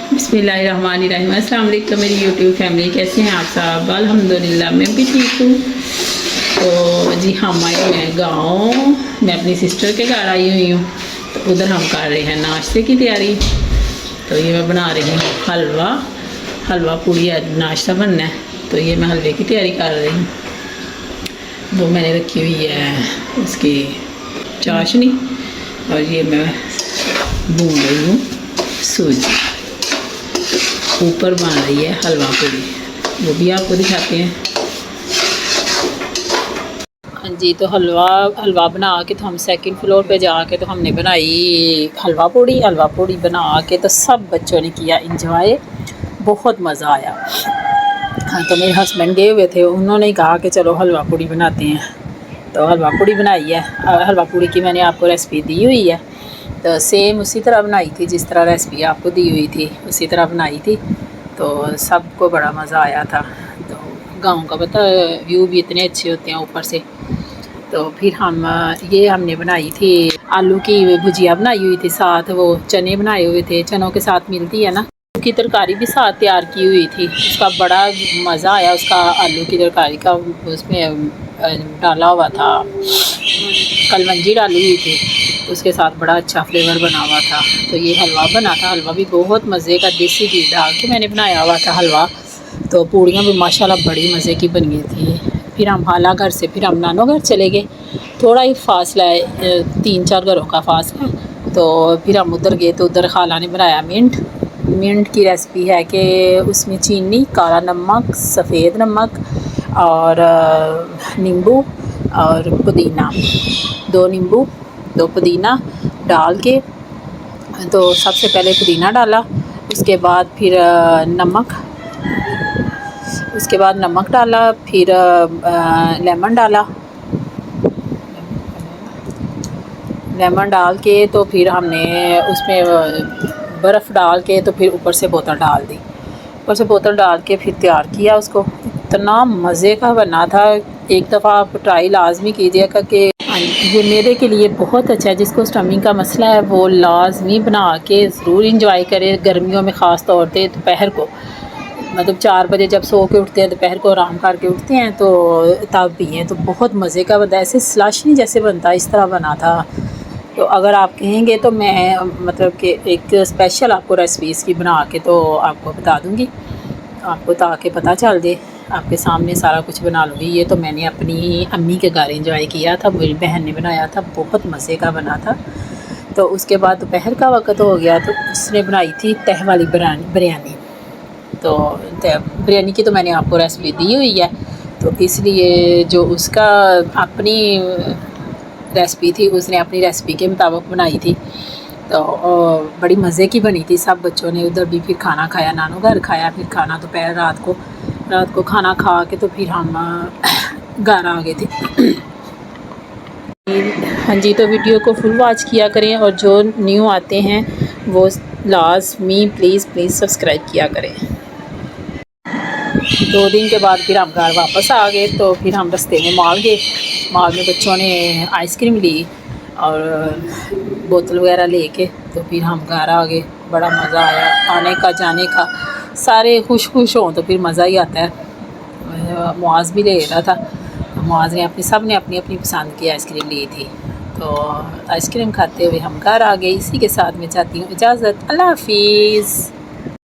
बिस्मिल्लाहिर्रहमानिर्रहीम। अस्सलाम वालेकुम मेरी यूट्यूब फैमिली, कैसे हैं आप सब? अल्हम्दुलिल्लाह मैं भी ठीक हूँ। तो जी हम आए हैं गाँव, मैं अपनी सिस्टर के घर आई हुई हूँ। तो उधर हम कर रहे हैं नाश्ते की तैयारी। तो ये मैं बना रही हूँ हलवा पूड़ी नाश्ता बनना है। तो ये मैं हलवे की तैयारी कर रही हूँ। वो मैंने रखी हुई है उसकी चाशनी, और ये मैं भून रही हूँ सूजी। ऊपर बन रही है हलवा पूड़ी, वो भी आपको दिखाते हैं। हाँ जी, तो हलवा बना के तो हम सेकंड फ्लोर पे जाके तो हमने बनाई हलवा पूड़ी बना के तो सब बच्चों ने किया इंजॉय, बहुत मज़ा आया। हाँ, तो मेरे हस्बैंड गए हुए थे, उन्होंने कहा कि चलो हलवा पूड़ी बनाते हैं। तो हलवा पूड़ी बनाई है। हलवा पूड़ी की मैंने आपको रेसिपी दी हुई है। तो सेम उसी तरह बनाई थी जिस तरह रेसिपी आपको दी हुई थी, उसी तरह बनाई थी। तो सबको बड़ा मज़ा आया था। तो गांव का पता व्यू भी इतने अच्छे होते हैं ऊपर से। तो फिर हमने बनाई थी आलू की भुजिया बनाई हुई थी, साथ वो चने बनाए हुए थे, चनों के साथ मिलती है ना, की तरकारी भी साथ तैयार की हुई थी। उसका बड़ा मज़ा आया, उसका आलू की तरकारी का उसमें डाला हुआ था, कलवंजी डाली हुई थी, उसके साथ बड़ा अच्छा फ्लेवर बना हुआ था। तो ये हलवा बना था, हलवा भी बहुत मज़े का देसी घी डाल के मैंने बनाया हुआ था हलवा। तो पूड़ियाँ भी माशाल्लाह बड़ी मज़े की बनी थी। फिर हम हाला घर से फिर हम नानो घर चले गए, थोड़ा ही फासला है, 3-4 घरों का फासला। तो फिर हम उधर गए तो उधर खाला ने बनाया मिंट की रेसिपी है कि उसमें चीनी, काला नमक, सफ़ेद नमक और नींबू और पुदीना, 2 नींबू 2 पुदीना डाल के, तो सबसे पहले पुदीना डाला, उसके बाद फिर नमक डाला, फिर लेमन डाल के, तो फिर हमने उसमें बर्फ़ डाल के, तो फिर ऊपर से बोतल डाल के फिर तैयार किया उसको। इतना मज़े का बना था, एक दफ़ा आप ट्राई लाजमी कीजिएगा कि ये मेरे के लिए बहुत अच्छा है। जिसको स्टमिंग का मसला है वो लाजमी बना के ज़रूर इंजॉय करे। गर्मियों में ख़ास तौर पे दोपहर को, मतलब 4 बजे जब सो के उठते हैं, दोपहर को आराम करके उठते हैं, तो तब पिएँ तो बहुत मज़े का बनता है। ऐसे स्लश नहीं जैसे बनता, इस तरह बना था। तो अगर आप कहेंगे तो मैं मतलब कि एक स्पेशल आपको रेसिपी इसकी बना के तो आपको बता दूँगी, आपको ताकि पता चल दे, आपके सामने सारा कुछ बना लूँगी। ये तो मैंने अपनी अम्मी के घर एंजॉय किया था, मेरी बहन ने बनाया था, बहुत मज़े का बना था। तो उसके बाद दोपहर का वक्त हो गया, तो उसने बनाई थी तह वाली बिरयानी। तो बिरयानी की तो मैंने आपको रेसिपी दी हुई है, तो इसलिए जो उसका अपनी रेसिपी थी, उसने अपनी रेसिपी के मुताबिक बनाई थी। तो बड़ी मज़े की बनी थी। सब बच्चों ने उधर भी फिर खाना खाया, नानो घर खाया, फिर खाना दोपहर रात को खाना खा के तो फिर हम घर आ गए थे। हाँ जी, तो वीडियो को फुल वॉच किया करें, और जो न्यू आते हैं वो लाजमी प्लीज़ सब्सक्राइब किया करें। 2 दिन के बाद फिर हम घर वापस आ गए। तो फिर हम रास्ते में मॉल गए, मॉल में बच्चों ने आइसक्रीम ली और बोतल वगैरह लेके, तो फिर हम घर आ गए। बड़ा मज़ा आया आने का जाने का, सारे खुश हों तो फिर मज़ा ही आता है। मुआज़ भी ले रहा था, तो मुआज़ ने सब ने अपनी अपनी पसंद की आइसक्रीम ली थी। तो आइसक्रीम खाते हुए हम घर आ गए। इसी के साथ मैं चाहती हूँ इजाज़त। अल्लाह हाफिज़।